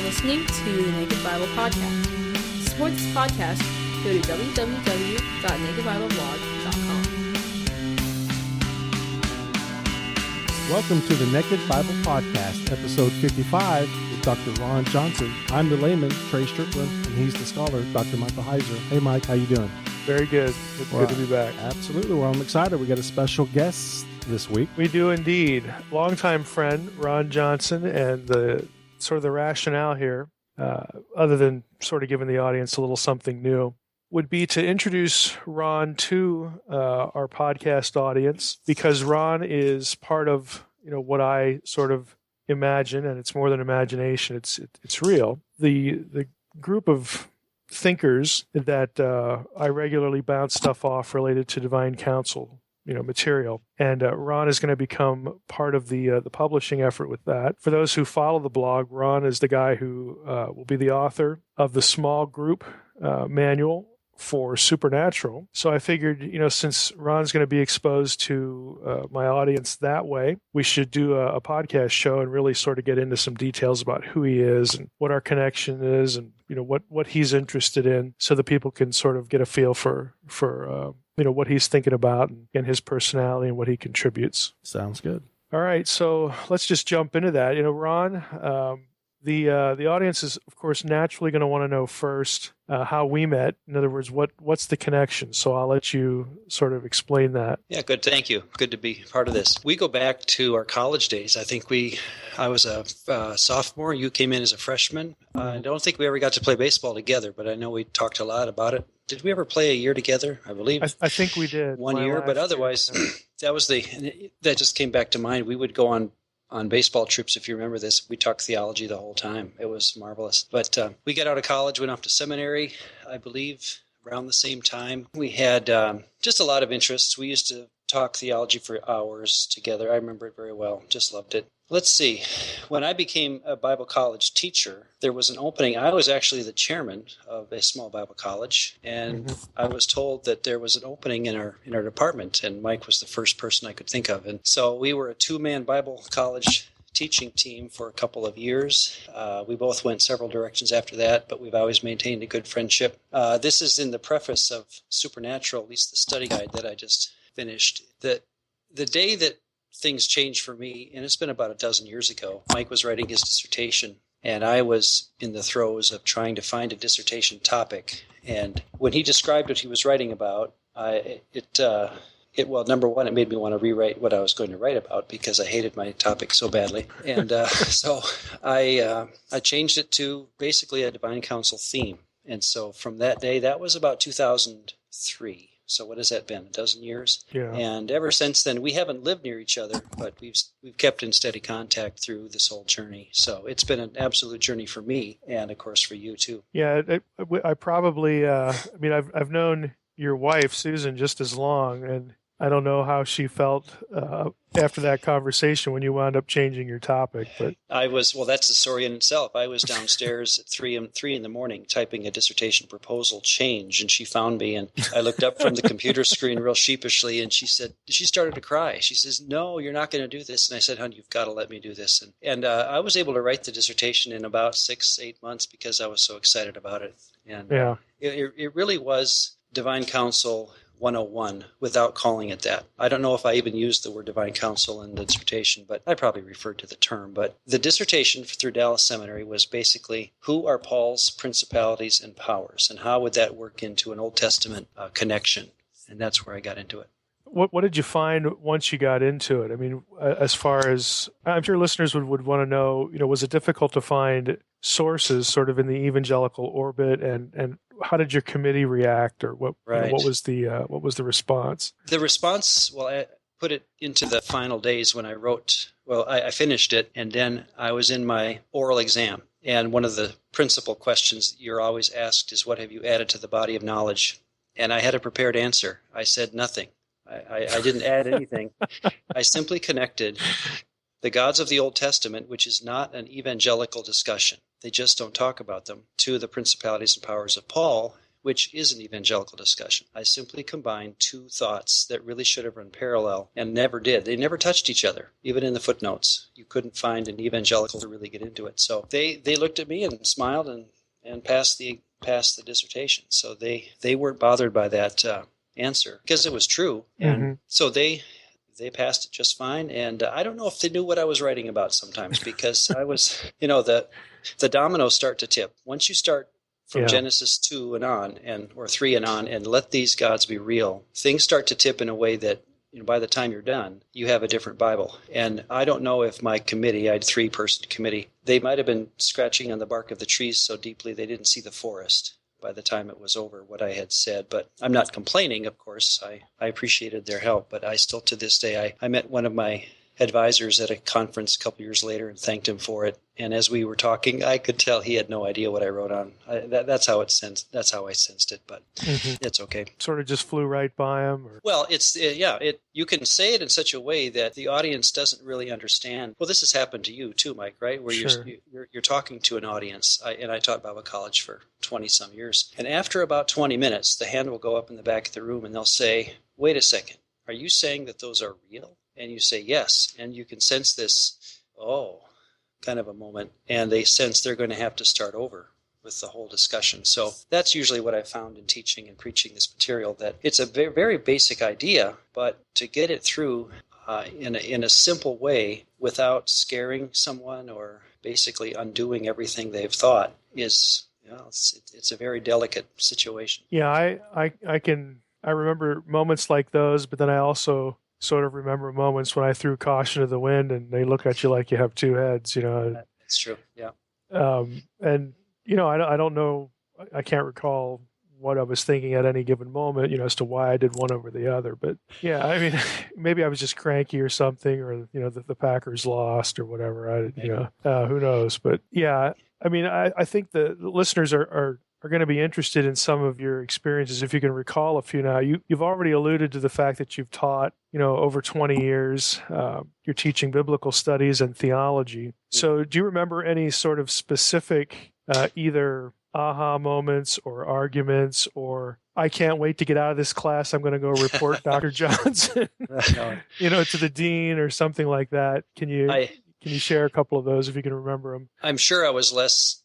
listening to the Naked Bible Podcast. To support this podcast, go to www.nakedbibleblog.com. Welcome to the Naked Bible Podcast, episode 55 with Dr. Ronn Johnson. I'm the layman, Trey Strickland, and he's the scholar, Dr. Michael Heiser. Hey, Mike, how you doing? Very good. It's good to be back. Absolutely. Well, I'm excited. We got a special guest this week. We do indeed. Longtime friend, Ronn Johnson, and the rationale here, other than sort of giving the audience a little something new, would be to introduce Ronn to our podcast audience, because Ronn is part of what I sort of imagine, and it's more than imagination. It's real. The group of thinkers that I regularly bounce stuff off related to divine counsel, material. And Ronn is going to become part of the publishing effort with that. For those who follow the blog, Ronn is the guy who will be the author of the small group manual for supernatural. So I figured, since Ron's going to be exposed to my audience that way, we should do a podcast show and really sort of get into some details about who he is and what our connection is, and what he's interested in, so that people can sort of get a feel for what he's thinking about and his personality and what he contributes. Sounds good. All right, so let's just jump into that. Ronn, the audience is, of course, naturally going to want to know first how we met. In other words, what's the connection? So I'll let you sort of explain that. Yeah, good. Thank you. Good to be part of this. We go back to our college days. I think I was a sophomore. You came in as a freshman. I don't think we ever got to play baseball together, but I know we talked a lot about it. Did we ever play a year together? I believe. I think we did. One year, but otherwise, that just came back to mind. We would go on baseball trips, if you remember this. We talked theology the whole time. It was marvelous. But we got out of college, went off to seminary, I believe, around the same time. We had just a lot of interests. We used to talk theology for hours together. I remember it very well. Just loved it. Let's see. When I became a Bible college teacher, there was an opening. I was actually the chairman of a small Bible college, and I was told that there was an opening in our department, and Mike was the first person I could think of. And so we were a two-man Bible college teaching team for a couple of years. We both went several directions after that, but we've always maintained a good friendship. This is in the preface of Supernatural, at least the study guide that I just finished. The day that things changed for me, and it's been about a dozen years ago. Mike was writing his dissertation, and I was in the throes of trying to find a dissertation topic. And when he described what he was writing about, number one, it made me want to rewrite what I was going to write about, because I hated my topic so badly. And so I changed it to basically a divine counsel theme. And so from that day, that was about 2003. So what has that been, a dozen years? Yeah. And ever since then, we haven't lived near each other, but we've kept in steady contact through this whole journey. So it's been an absolute journey for me, and of course for you too. Yeah, I probably, I've known your wife, Susan, just as long, and I don't know how she felt after that conversation when you wound up changing your topic. But that's the story in itself. I was downstairs at 3 in the morning typing a dissertation proposal change, and she found me, and I looked up from the computer screen real sheepishly, and she started to cry. She says, "No, you're not going to do this." And I said, "Honey, you've got to let me do this." And I was able to write the dissertation in about 6-8 months because I was so excited about it. And it really was divine counsel 101 without calling it that. I don't know if I even used the word divine counsel in the dissertation, but I probably referred to the term. But the dissertation through Dallas Seminary was basically, who are Paul's principalities and powers, and how would that work into an Old Testament connection? And that's where I got into it. What did you find once you got into it? I mean, as far as, I'm sure listeners would want to know, was it difficult to find sources sort of in the evangelical orbit, and how did your committee react, or what was the response? The response, I put it into the final days when I wrote. I finished it, and then I was in my oral exam, and one of the principal questions you're always asked is, what have you added to the body of knowledge? And I had a prepared answer. I said nothing. I didn't add anything. I simply connected the gods of the Old Testament, which is not an evangelical discussion. They just don't talk about them, to the principalities and powers of Paul, which is an evangelical discussion. I simply combined two thoughts that really should have run parallel and never did. They never touched each other, even in the footnotes. You couldn't find an evangelical to really get into it. So they looked at me and smiled and passed the dissertation. So they weren't bothered by that answer because it was true. And so they passed it just fine. And I don't know if they knew what I was writing about sometimes, because I was, the dominoes start to tip. Once you start from Genesis 2 and on, or 3 and on, and let these gods be real, things start to tip in a way that, by the time you're done, you have a different Bible. And I don't know if my committee, I had a 3-person committee, they might have been scratching on the bark of the trees so deeply they didn't see the forest by the time it was over, what I had said. But I'm not complaining, of course. I appreciated their help, but I still, to this day, I met one of my advisors at a conference a couple years later and thanked him for it. And as we were talking, I could tell he had no idea what I wrote on. That's how I sensed it, but it's okay. Sort of just flew right by him. Well, you can say it in such a way that the audience doesn't really understand. Well, this has happened to you too, Mike, right? Where you're talking to an audience. I taught Bible college for 20 some years, and after about 20 minutes, the hand will go up in the back of the room, and they'll say, "Wait a second, are you saying that those are real?" And you say yes, and you can sense this, kind of a moment, and they sense they're going to have to start over with the whole discussion. So that's usually what I found in teaching and preaching this material, that it's a very, very basic idea, but to get it through in a simple way without scaring someone or basically undoing everything they've thought is, it's a very delicate situation. Yeah, I remember moments like those, but then I also sort of remember moments when I threw caution to the wind and they look at you like you have two heads, That's true. Yeah. And, I don't know, I can't recall what I was thinking at any given moment, as to why I did one over the other. But yeah, I mean, maybe I was just cranky or something, or, the Packers lost or whatever. Who knows? But yeah, I mean, I think the listeners are going to be interested in some of your experiences. If you can recall a few now, you've already alluded to the fact that you've taught, over 20 years, you're teaching biblical studies and theology. So do you remember any sort of specific, either aha moments or arguments, or I can't wait to get out of this class, I'm going to go report Dr. Johnson, to the dean or something like that? Can you share a couple of those if you can remember them? I'm sure I was less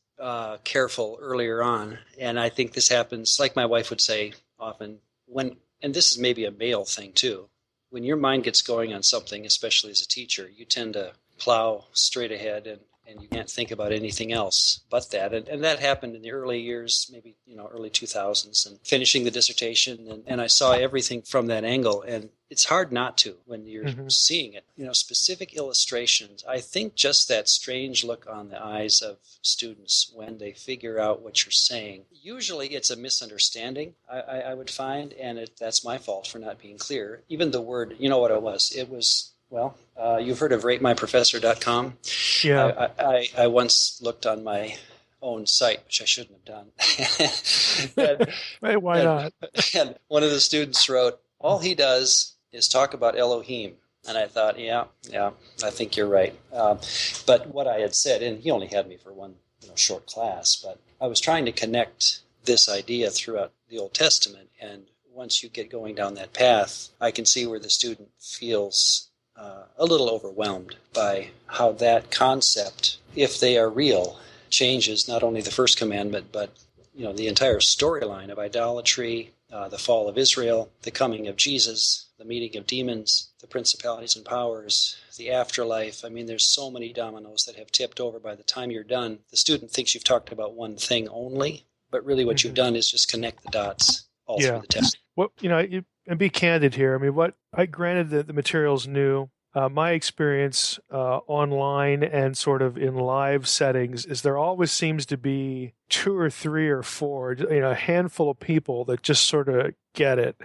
careful earlier on, and I think this happens, like my wife would say often, and this is maybe a male thing too, when your mind gets going on something, especially as a teacher, you tend to plow straight ahead and you can't think about anything else but that. And that happened in the early years, maybe, early 2000s, and finishing the dissertation. And I saw everything from that angle. And it's hard not to when you're seeing it. Specific illustrations. I think just that strange look on the eyes of students when they figure out what you're saying. Usually it's a misunderstanding, I would find, and that's my fault for not being clear. Even the word, you know what it was? It was, you've heard of ratemyprofessor.com. Yeah. I once looked on my own site, which I shouldn't have done. Hey, why not? And one of the students wrote, all he does is talk about Elohim. And I thought, yeah, I think you're right. But what I had said, and he only had me for one short class, but I was trying to connect this idea throughout the Old Testament. And once you get going down that path, I can see where the student feels a little overwhelmed by how that concept, if they are real, changes not only the first commandment, but the entire storyline of idolatry, the fall of Israel, the coming of Jesus, the meeting of demons, the principalities and powers, the afterlife. I mean, there's so many dominoes that have tipped over by the time you're done. The student thinks you've talked about one thing only, but really what you've done is just connect the dots all through the text. Well, and be candid here. I mean, granted that the material's new. My experience online and sort of in live settings is there always seems to be 2 or 3 or 4, a handful of people that just sort of get it.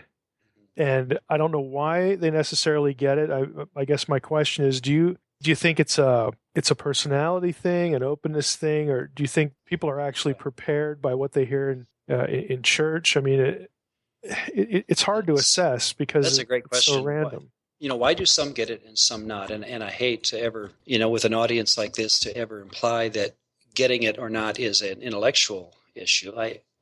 And I don't know why they necessarily get it. I guess my question is, do you think it's a personality thing, an openness thing, or do you think people are actually prepared by what they hear in church? I mean, it's hard to assess because that's a great question. It's so random. Why do some get it and some not? And I hate to ever, with an audience like this, to ever imply that getting it or not is an intellectual issue.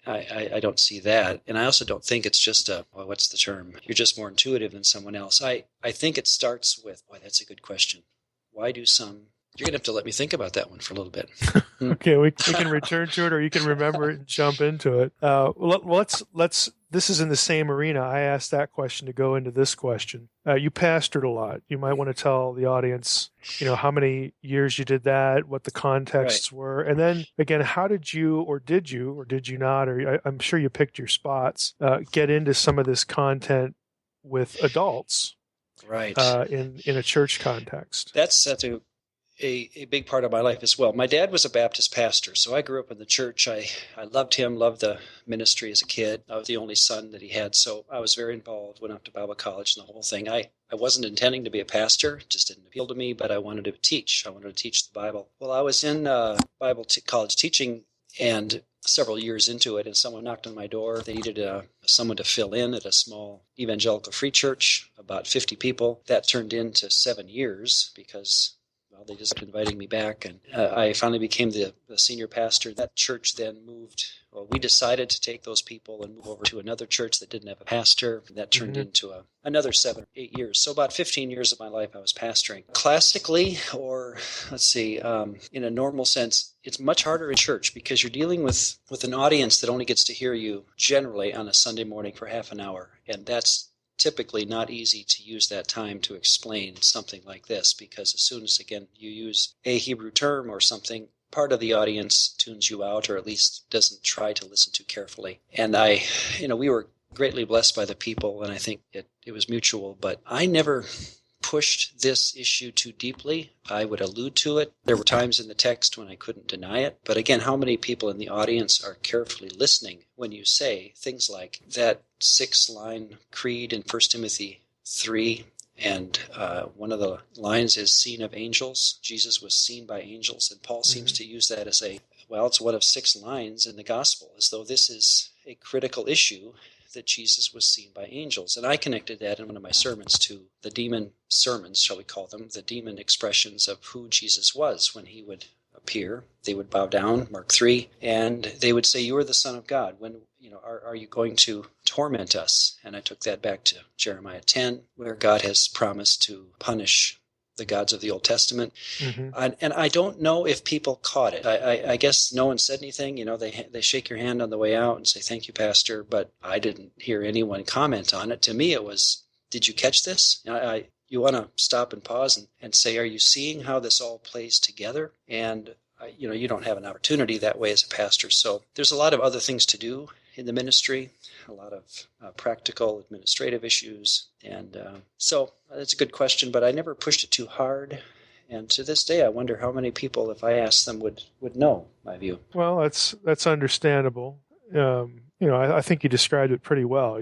I don't see that. And I also don't think it's just what's the term? You're just more intuitive than someone else. I think it starts with, boy, that's a good question. Why do some... You're going to have to let me think about that one for a little bit. Okay, we can return to it, or you can remember it and jump into it. Let's. This is in the same arena. I asked that question to go into this question. You pastored a lot. You might want to tell the audience, how many years you did that, what the contexts were, and then again, how did you, or did you not, or I'm sure you picked your spots, get into some of this content with adults, right? In a church context. That's a big part of my life as well. My dad was a Baptist pastor, so I grew up in the church. I loved him, loved the ministry as a kid. I was the only son that he had, so I was very involved, went up to Bible college and the whole thing. I wasn't intending to be a pastor, it just didn't appeal to me, but I wanted to teach. I wanted to teach the Bible. Well, I was in Bible college teaching, and several years into it, and someone knocked on my door. They needed someone to fill in at a small evangelical free church, about 50 people. That turned into 7 years because... well, they just kept inviting me back, and I finally became the senior pastor. That church then moved. Well, we decided to take those people and move over to another church that didn't have a pastor. And that turned into another 7 or 8 years. So about 15 years of my life I was pastoring. Classically, or let's see, in a normal sense, it's much harder in church because you're dealing with an audience that only gets to hear you generally on a Sunday morning for half an hour, and that's typically not easy to use that time to explain something like this, because as soon as, again, you use a Hebrew term or something, part of the audience tunes you out, or at least doesn't try to listen too carefully. And we were greatly blessed by the people, and I think it was mutual, but I never pushed this issue too deeply. I would allude to it. There were times in the text when I couldn't deny it. But again, how many people in the audience are carefully listening when you say things like that 6-line creed in 1 Timothy 3, and one of the lines is seen of angels. Jesus was seen by angels, and Paul seems to use that as it's one of 6 lines in the gospel, as though this is a critical issue, that Jesus was seen by angels. And I connected that in one of my sermons to the demon sermons, shall we call them, the demon expressions of who Jesus was when he would appear. They would bow down, Mark 3, and they would say, "You are the Son of God. When are you going to torment us?" And I took that back to Jeremiah 10, where God has promised to punish the gods of the Old Testament. And I don't know if people caught it. I guess no one said anything. They shake your hand on the way out and say, "Thank you, Pastor," but I didn't hear anyone comment on it. To me, it was, "Did you catch this?" You want to stop and pause and say, "Are you seeing how this all plays together?" And you don't have an opportunity that way as a pastor. So there's a lot of other things to do in the ministry, a lot of practical administrative issues. And so that's a good question, but I never pushed it too hard. And to this day, I wonder how many people, if I asked them, would know my view. Well, that's understandable. I think you described it pretty well.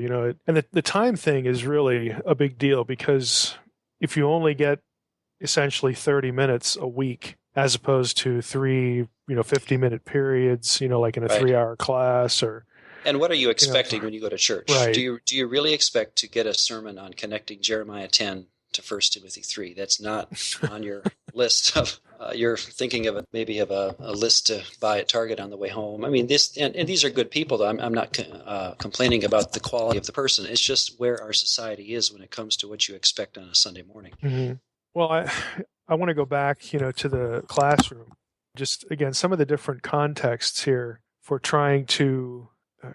And the time thing is really a big deal, because if you only get essentially 30 minutes a week, as opposed to 3, 50-minute periods, like in a 3-hour class, or... And what are you expecting when you go to church? Right. Do you really expect to get a sermon on connecting Jeremiah 10 to 1 Timothy 3? That's not on your list of, you're thinking of maybe of a list to buy at Target on the way home. I mean, and these are good people, though. I'm not complaining about the quality of the person. It's just where our society is when it comes to what you expect on a Sunday morning. Mm-hmm. Well, I want to go back, to the classroom. Just, again, some of the different contexts here for trying to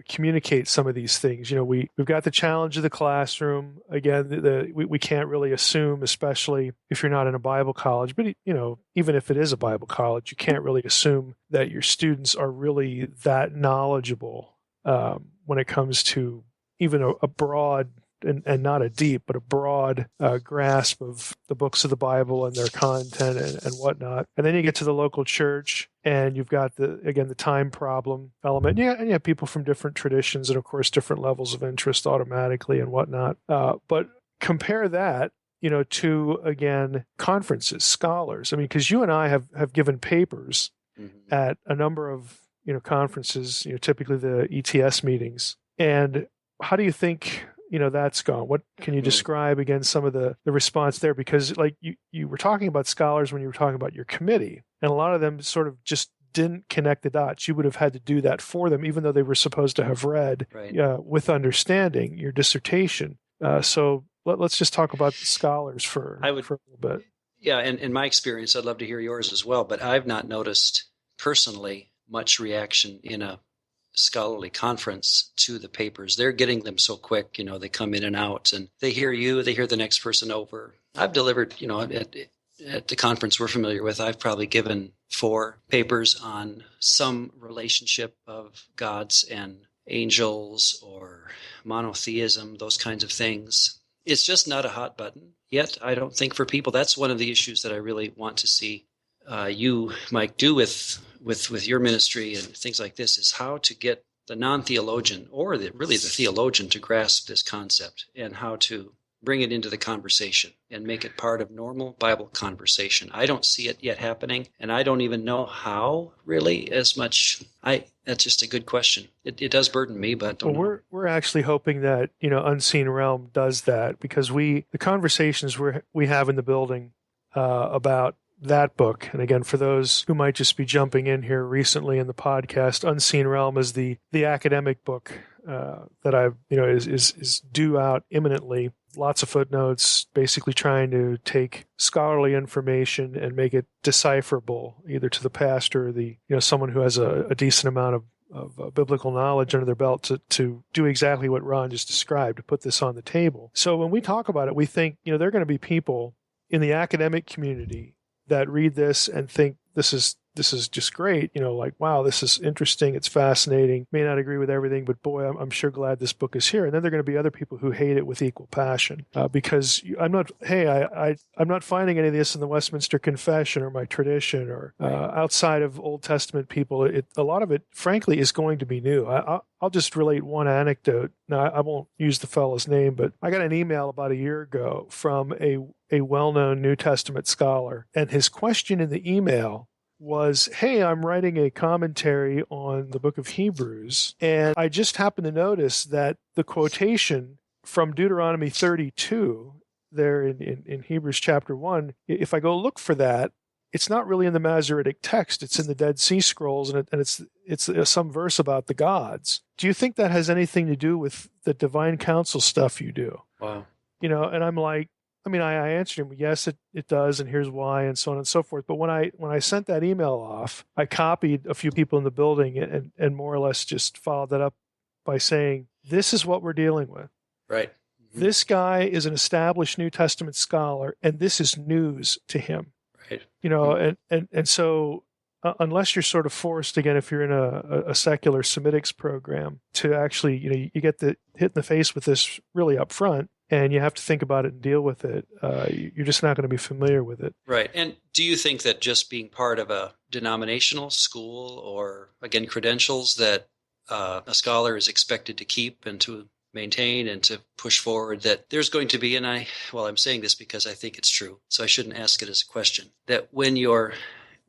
communicate some of these things. We've got the challenge of the classroom. Again, we can't really assume, especially if you're not in a Bible college, but even if it is a Bible college, you can't really assume that your students are really that knowledgeable when it comes to even a broad and not a deep, but a broad grasp of the books of the Bible and their content and whatnot. And then you get to the local church, and you've got the time problem element. Yeah, and you have people from different traditions and, of course, different levels of interest automatically and whatnot. But compare that, to, again, conferences, scholars. I mean, because you and I have given papers at a number of, conferences, typically the ETS meetings. And how do you think that's gone? What can you describe, again, some of the response there? Because like you were talking about scholars when you were talking about your committee, and a lot of them sort of just didn't connect the dots. You would have had to do that for them, even though they were supposed to have read with understanding your dissertation. So let's just talk about the scholars for a little bit. Yeah, and in my experience, I'd love to hear yours as well, but I've not noticed personally much reaction in a scholarly conference to the papers. They're getting them so quick, they come in and out, and they hear you, they hear the next person over. I've delivered, at the conference we're familiar with, I've probably given 4 papers on some relationship of gods and angels or monotheism, those kinds of things. It's just not a hot button yet, I don't think, for people. That's one of the issues that I really want to see you, Mike, do with your ministry and things like this, is how to get the non-theologian or really the theologian to grasp this concept and how to bring it into the conversation and make it part of normal Bible conversation. I don't see it yet happening, and I don't even know how really as much. That's just a good question. It does burden me, but we're actually hoping that Unseen Realm does that, because the conversations we have in the building about that book, and again, for those who might just be jumping in here recently in the podcast, Unseen Realm is the academic book that is due out imminently. Lots of footnotes, basically trying to take scholarly information and make it decipherable, either to the pastor or the someone who has a decent amount of biblical knowledge under their belt to do exactly what Ron just described, to put this on the table. So when we talk about it, we think there are going to be people in the academic community that read this and think this is just great, like, wow, this is interesting, it's fascinating, may not agree with everything, but boy, I'm sure glad this book is here. And then there are going to be other people who hate it with equal passion, because I'm not finding any of this in the Westminster Confession or my tradition or outside of Old Testament people. A lot of it, frankly, is going to be new. I'll just relate one anecdote. Now, I won't use the fellow's name, but I got an email about a year ago from a well-known New Testament scholar, and his question in the email was, hey, I'm writing a commentary on the book of Hebrews, and I just happened to notice that the quotation from Deuteronomy 32 there in Hebrews chapter 1, if I go look for that, it's not really in the Masoretic text. It's in the Dead Sea Scrolls, and it's some verse about the gods. Do you think that has anything to do with the divine counsel stuff you do? Wow. And I'm like, I answered him, yes, it does, and here's why, and so on and so forth. But when I sent that email off, I copied a few people in the building and more or less just followed that up by saying, this is what we're dealing with. Right. Mm-hmm. This guy is an established New Testament scholar, and this is news to him. Right. And so unless you're sort of forced, again, if you're in a secular Semitics program, to actually, you get hit in the face with this really up front, and you have to think about it and deal with it. You're just not going to be familiar with it. Right. And do you think that just being part of a denominational school or, again, credentials that a scholar is expected to keep and to maintain and to push forward, that there's going to be, and I'm saying this because I think it's true, so I shouldn't ask it as a question, that when you're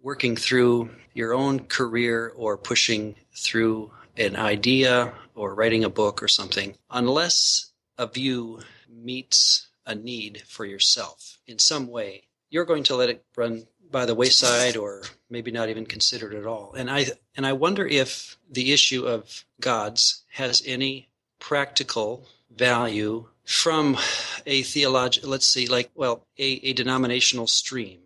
working through your own career or pushing through an idea or writing a book or something, unless a view meets a need for yourself in some way, you're going to let it run by the wayside or maybe not even consider it at all. And I wonder if the issue of gods has any practical value from a theological, let's see, a denominational stream.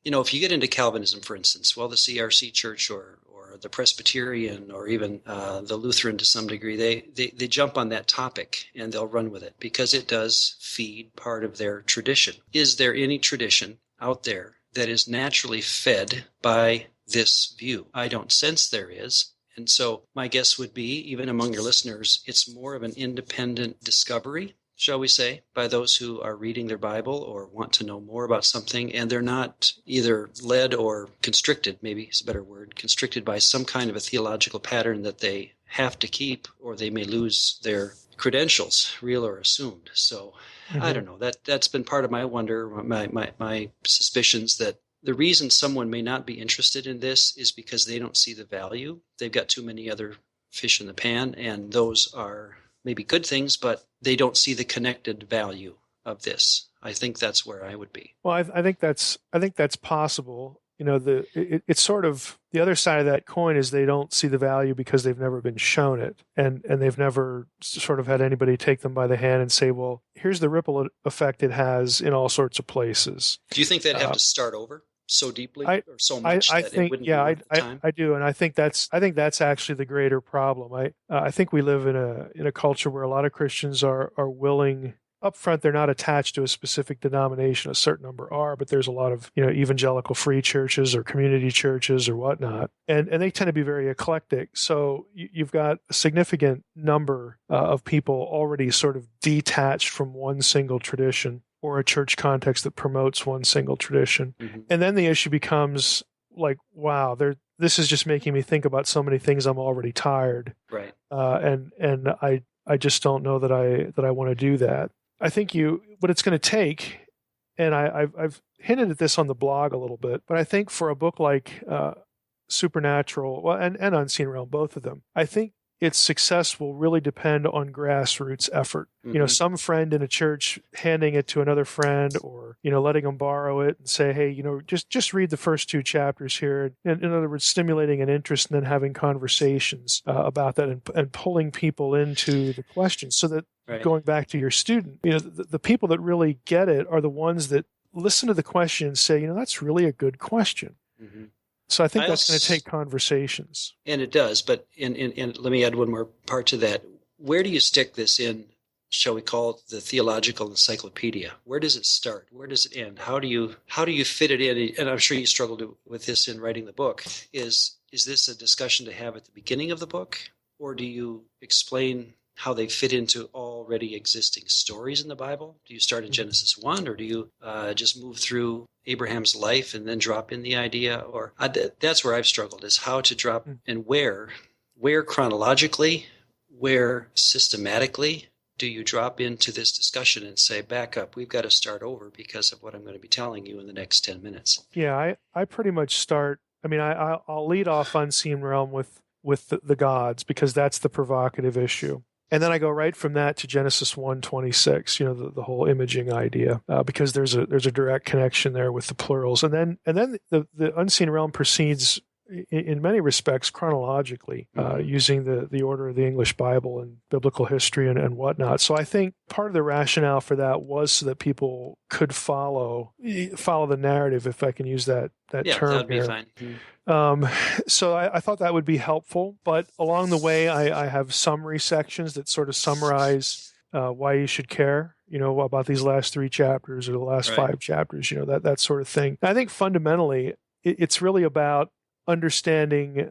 If you get into Calvinism, for instance, the CRC Church or the Presbyterian or even the Lutheran to some degree, they jump on that topic and they'll run with it because it does feed part of their tradition. Is there any tradition out there that is naturally fed by this view? I don't sense there is. And so my guess would be, even among your listeners, it's more of an independent discovery, shall we say, by those who are reading their Bible or want to know more about something, and they're not either led or constricted, maybe is a better word, constricted by some kind of a theological pattern that they have to keep, or they may lose their credentials, real or assumed. So I don't know. That's been part of my wonder, my suspicions that the reason someone may not be interested in this is because they don't see the value. They've got too many other fish in the pan, and those are maybe good things, but they don't see the connected value of this. I think that's where I would be. Well, I think that's possible. it's sort of the other side of that coin is they don't see the value because they've never been shown it, and they've never sort of had anybody take them by the hand and say, well, here's the ripple effect it has in all sorts of places. Do you think they'd have to start over so deeply or so much I that think, it wouldn't yeah, be worth the time? I do, and I think that's actually the greater problem. I think we live in a culture where a lot of Christians are willing. Up front, they're not attached to a specific denomination. A certain number are, but there's a lot of evangelical free churches or community churches or whatnot, and they tend to be very eclectic. So you've got a significant number of people already sort of detached from one single tradition or a church context that promotes one single tradition, and then the issue becomes like, wow, this is just making me think about so many things I'm already tired, right? And I just don't know that I want to do that. I think what it's going to take, and I've hinted at this on the blog a little bit, but I think for a book like Supernatural, and Unseen Realm, both of them, I think its success will really depend on grassroots effort. Some friend in a church handing it to another friend, or letting them borrow it and say, hey, just read the first 2 chapters here. In other words, stimulating an interest and then having conversations about that and pulling people into the questions, so that going back to your student, the people that really get it are the ones that listen to the question and say, that's really a good question. So I think that's going to take conversations. And it does. But and let me add one more part to that. Where do you stick this in, shall we call it the theological encyclopedia? Where does it start? Where does it end? How do you fit it in? And I'm sure you struggled with this in writing the book. Is this a discussion to have at the beginning of the book? Or do you explain how they fit into already existing stories in the Bible? Do you start in Genesis 1, or do you just move through Abraham's life and then drop in the idea? Or that's where I've struggled, is how to drop and where chronologically, where systematically do you drop into this discussion and say, back up, we've got to start over because of what I'm going to be telling you in the next 10 minutes. Yeah, I pretty much start, I'll lead off Unseen Realm with the gods, because that's the provocative issue. And then I go right from that to Genesis 1:26, the whole imaging idea, because there's a direct connection there with the plurals. And then the Unseen Realm proceeds in many respects chronologically, using the order of the English Bible and biblical history and whatnot. So I think part of the rationale for that was so that people could follow the narrative, if I can use that term. That'd be here. Fine. So I thought that would be helpful, but along the way, I have summary sections that sort of summarize why you should care, about these last 3 chapters or the last 5 chapters, that sort of thing. I think fundamentally, it's really about understanding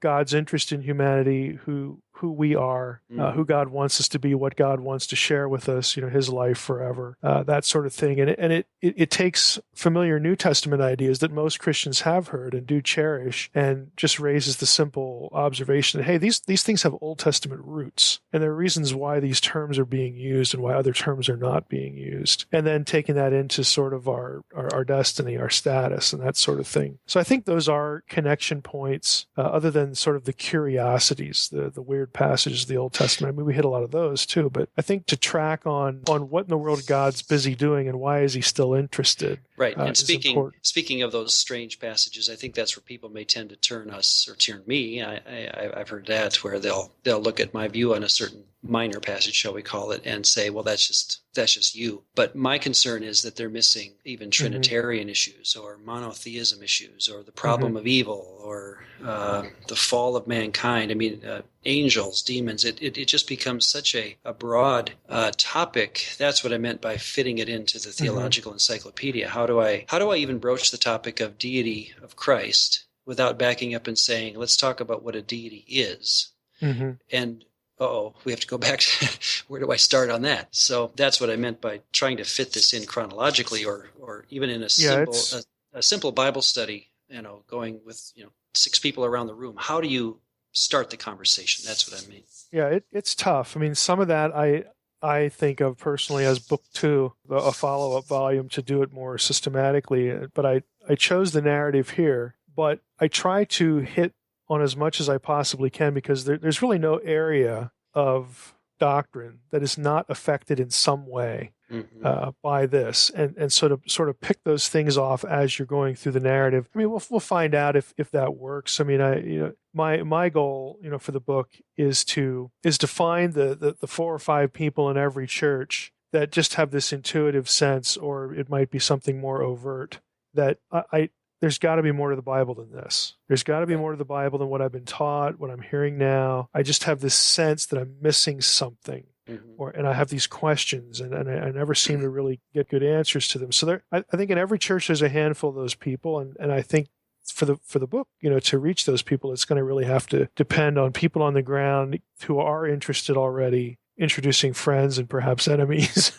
God's interest in humanity, who we are, who God wants us to be, what God wants to share with us, His life forever, that sort of thing. And it takes familiar New Testament ideas that most Christians have heard and do cherish, and just raises the simple observation that, hey, these things have Old Testament roots, and there are reasons why these terms are being used and why other terms are not being used. And then taking that into sort of our destiny, our status, and that sort of thing. So I think those are connection points, other than sort of the curiosities, the weird passages of the Old Testament. We hit a lot of those too, but I think to track on what in the world God's busy doing and why is He still interested. Right. And speaking of those strange passages, I think that's where people may tend to turn us or turn me. I've heard that, where they'll look at my view on a certain minor passage, shall we call it, and say, well, that's just you. But my concern is that they're missing even Trinitarian issues, or monotheism issues, or the problem of evil, or the fall of mankind. Angels, demons. It just becomes such a broad topic. That's what I meant by fitting it into the theological encyclopedia. How do I even broach the topic of deity of Christ without backing up and saying, let's talk about what a deity is? And we have to go back to where do I start on that? So that's what I meant by trying to fit this in chronologically, or even in a simple Bible study, going with 6 people around the room. How do you start the conversation? That's what I mean. Yeah, it's tough. Some of that I think of personally as book 2, a follow-up volume, to do it more systematically. But I chose the narrative here, but I try to hit on as much as I possibly can, because there's really no area of doctrine that is not affected in some way by this, and sort of pick those things off as you're going through the narrative. I mean, we'll find out if that works. I mean, my goal, for the book is to find the 4 or 5 people in every church that just have this intuitive sense, or it might be something more overt, that there's got to be more to the Bible than this. There's got to be more to the Bible than what I've been taught, what I'm hearing now. I just have this sense that I'm missing something, and I have these questions, and I never seem to really get good answers to them. So I think in every church there's a handful of those people, and I think for the book, to reach those people, it's going to really have to depend on people on the ground who are interested already, introducing friends and perhaps enemies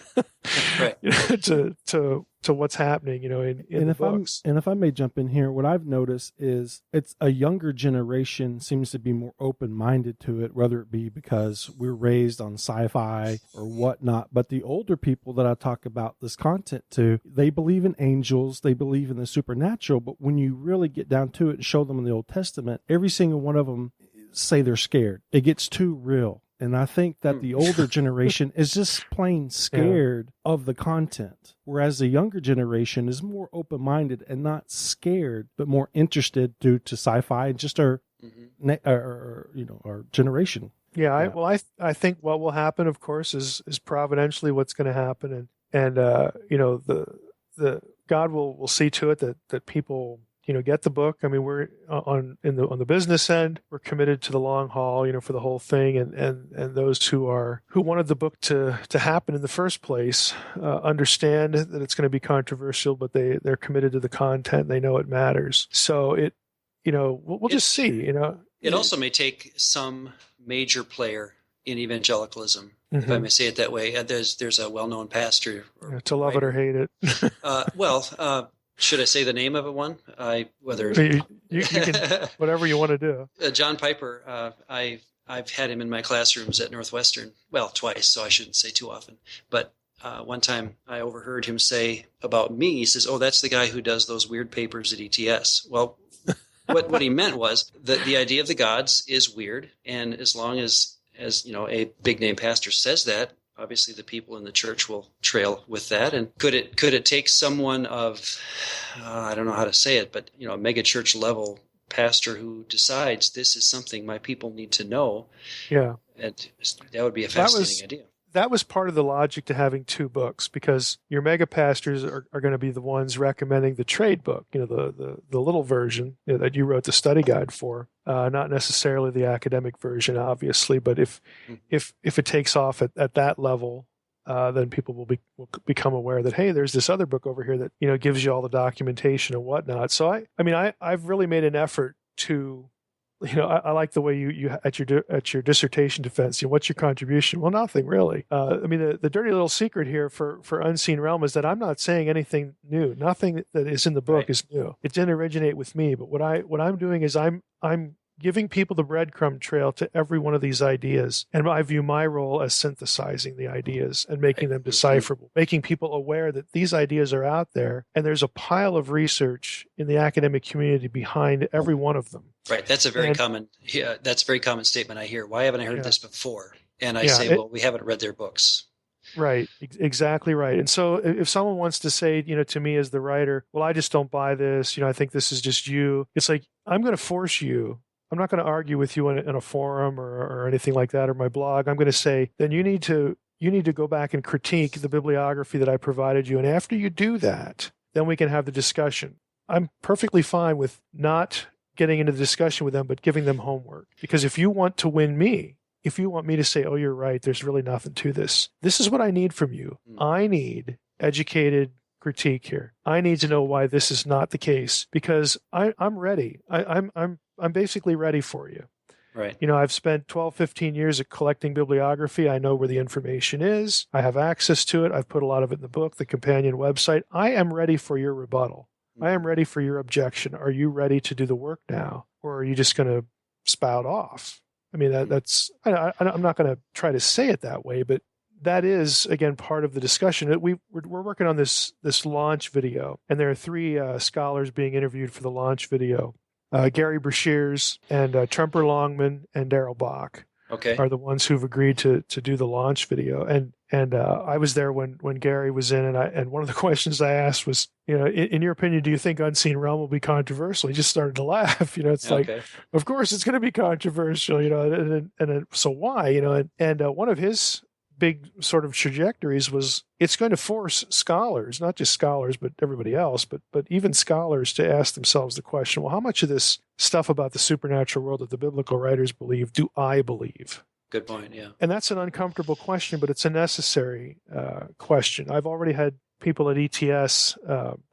right. to what's happening, in the books. And if I may jump in here, what I've noticed is it's a younger generation seems to be more open-minded to it, whether it be because we're raised on sci-fi or whatnot. But the older people that I talk about this content to, they believe in angels, they believe in the supernatural. But when you really get down to it and show them in the Old Testament, every single one of them say they're scared. It gets too real. And I think that the older generation is just plain scared of the content, whereas the younger generation is more open-minded and not scared, but more interested due to sci-fi and just our generation. Yeah. I think what will happen, of course, is providentially what's going to happen, and the God will see to it that people get the book. I mean, we're on the business end, we're committed to the long haul, for the whole thing, and those who wanted the book to happen in the first place understand that it's going to be controversial, but they're committed to the content. They know it matters. So we'll just see. It also may take some major player in evangelicalism, if I may say it that way. There's a well-known pastor. To love it or hate it. Should I say the name of it? You can whatever you want to do. John Piper. I've had him in my classrooms at Northwestern. Well, twice, so I shouldn't say too often. But one time I overheard him say about me. He says, "Oh, that's the guy who does those weird papers at ETS." Well, what he meant was that the idea of the gods is weird, and as long as a big name pastor says that, obviously the people in the church will trail with that. And could it take someone of, I don't know how to say it, but a mega church level pastor who decides this is something my people need to know? Yeah, and that would be a fascinating idea. That was part of the logic to having 2 books, because your mega pastors are going to be the ones recommending the trade book, the little version that you wrote the study guide for, not necessarily the academic version, obviously. But if it takes off at that level, then people will become aware that, hey, there's this other book over here that gives you all the documentation and whatnot. So I've really made an effort to. I like the way you at your dissertation defense. What's your contribution? Well, nothing really. The dirty little secret here for Unseen Realm is that I'm not saying anything new. Nothing that is in the book is new. It didn't originate with me. But what I'm doing is I'm giving people the breadcrumb trail to every one of these ideas. And I view my role as synthesizing the ideas and making them decipherable, making people aware that these ideas are out there, and there's a pile of research in the academic community behind every one of them. Right. That's a very common statement I hear. Why haven't I heard this before? And I say, well, we haven't read their books. Right. Exactly right. And so if someone wants to say, to me as the writer, well, I just don't buy this, I think this is just you. It's like, I'm going to force you. I'm not going to argue with you in a forum or anything like that, or my blog. I'm going to say, then you need to go back and critique the bibliography that I provided you. And after you do that, then we can have the discussion. I'm perfectly fine with not getting into the discussion with them, but giving them homework. Because if you want to win me, if you want me to say, oh, you're right, there's really nothing to this, this is what I need from you. I need educated critique here. I need to know why this is not the case, because I'm ready. I'm basically ready for you. Right. I've spent 12, 15 years at collecting bibliography. I know where the information is. I have access to it. I've put a lot of it in the book, the companion website. I am ready for your rebuttal. I am ready for your objection. Are you ready to do the work now? Or are you just going to spout off? I mean, I'm not going to try to say it that way, but that is, again, part of the discussion. We're working on this launch video, and there are 3 scholars being interviewed for the launch video. Gary Brashears and Tremper Longman and Darrell Bach. Okay. are the ones who've agreed to do the launch video. And I was there when Gary was in, and one of the questions I asked was, in your opinion, do you think Unseen Realm will be controversial? He just started to laugh. It's like, of course it's going to be controversial. And so why? And one of his big sort of trajectories was it's going to force scholars, not just scholars, but everybody else, but even scholars to ask themselves the question, well, how much of this stuff about the supernatural world that the biblical writers believe do I believe? Good point, yeah. And that's an uncomfortable question, but it's a necessary question. I've already had people at ETS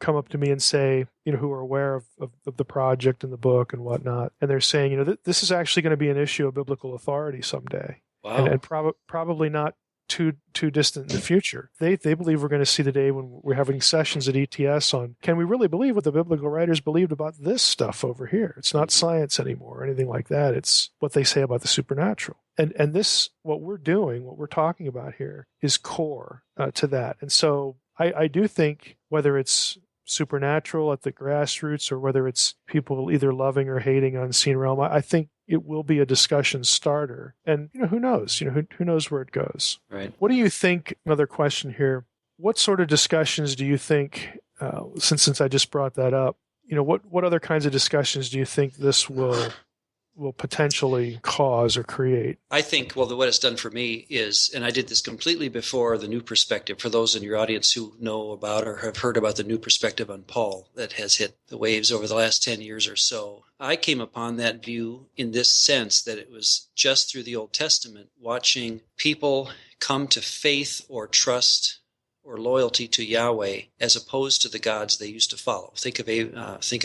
come up to me and say, who are aware of the project and the book and whatnot, and they're saying, this is actually going to be an issue of biblical authority someday. Wow. And probably not too distant in the future. They believe we're going to see the day when we're having sessions at ETS on, can we really believe what the biblical writers believed about this stuff over here? It's not science anymore or anything like that. It's what they say about the supernatural. And this, what we're doing, what we're talking about here, is core to that. And so I do think whether it's supernatural at the grassroots or whether it's people either loving or hating Unseen Realm, I think it will be a discussion starter. And, who knows? Who knows where it goes? Right. What do you think, another question here, what sort of discussions do you think, since I just brought that up, what other kinds of discussions do you think this will potentially cause or create? I think, what it's done for me is, and I did this completely before the New Perspective, for those in your audience who know about or have heard about the New Perspective on Paul that has hit the waves over the last 10 years or so. I came upon that view in this sense that it was just through the Old Testament, watching people come to faith or trust or loyalty to Yahweh as opposed to the gods they used to follow. Think of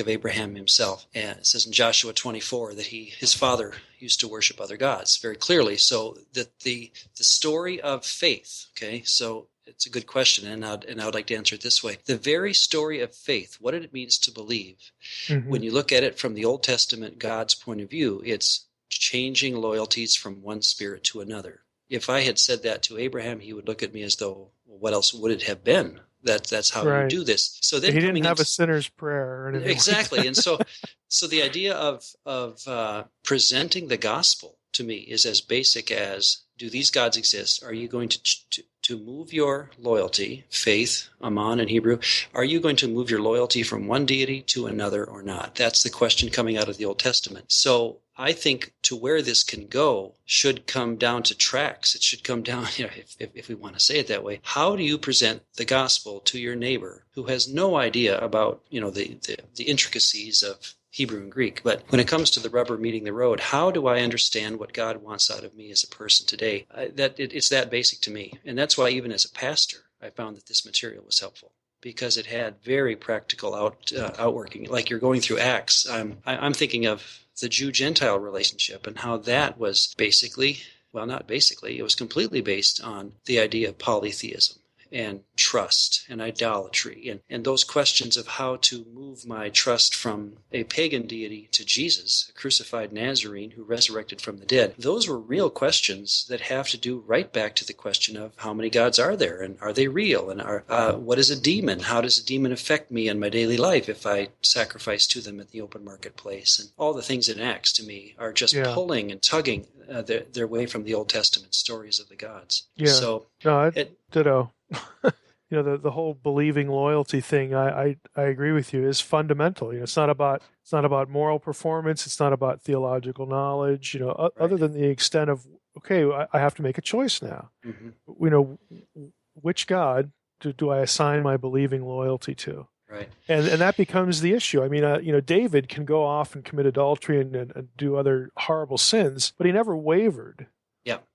Abraham himself. And it says in Joshua 24 that his father used to worship other gods very clearly. So that the story of faith, okay, so it's a good question, and I would like to answer it this way. The very story of faith, what it means to believe, when you look at it from the Old Testament God's point of view, it's changing loyalties from one spirit to another. If I had said that to Abraham, he would look at me as though, well, what else would it have been? That's how you do this. So then he didn't have a sinner's prayer or anything. Exactly. And so the idea of presenting the gospel to me is as basic as, do these gods exist? Are you going to move your loyalty, faith, Aman in Hebrew, are you going to move your loyalty from one deity to another or not? That's the question coming out of the Old Testament. So I think to where this can go should come down to tracks. It should come down, if we want to say it that way. How do you present the gospel to your neighbor who has no idea about, the intricacies of Hebrew and Greek? But when it comes to the rubber meeting the road, how do I understand what God wants out of me as a person today? It's that basic to me. And that's why even as a pastor, I found that this material was helpful, because it had very practical outworking. Like you're going through Acts, I'm thinking of the Jew-Gentile relationship and how that was it was completely based on the idea of polytheism and trust and idolatry and those questions of how to move my trust from a pagan deity to Jesus, a crucified Nazarene who resurrected from the dead. Those were real questions that have to do right back to the question of how many gods are there and are they real, and what is a demon? How does a demon affect me in my daily life if I sacrifice to them at the open marketplace? And all the things in Acts to me are just pulling and tugging their way from the Old Testament stories of the gods. Yeah. So ditto. The whole believing loyalty thing, I agree with you, is fundamental. It's not about moral performance. It's not about theological knowledge. Other than the extent of, okay, I have to make a choice now. Mm-hmm. Which God do I assign my believing loyalty to? Right. And that becomes the issue. I mean, David can go off and commit adultery and do other horrible sins, but he never wavered.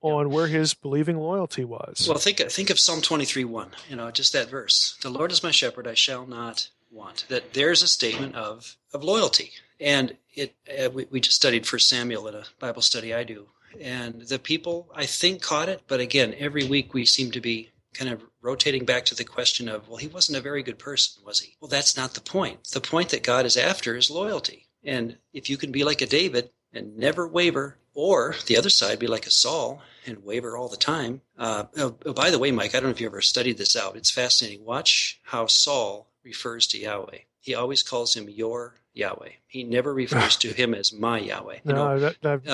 On where his believing loyalty was. Well, think of Psalm 23:1. Just that verse. The Lord is my shepherd; I shall not want. That there's a statement of loyalty, and we just studied 1 Samuel in a Bible study I do, and the people I think caught it, but again, every week we seem to be kind of rotating back to the question of, well, he wasn't a very good person, was he? Well, that's not the point. The point that God is after is loyalty, and if you can be like a David and never waver. Or the other side, be like a Saul and waver all the time. By the way, Mike, I don't know if you ever studied this out. It's fascinating. Watch how Saul refers to Yahweh. He always calls him your Yahweh. He never refers to him as my Yahweh. I've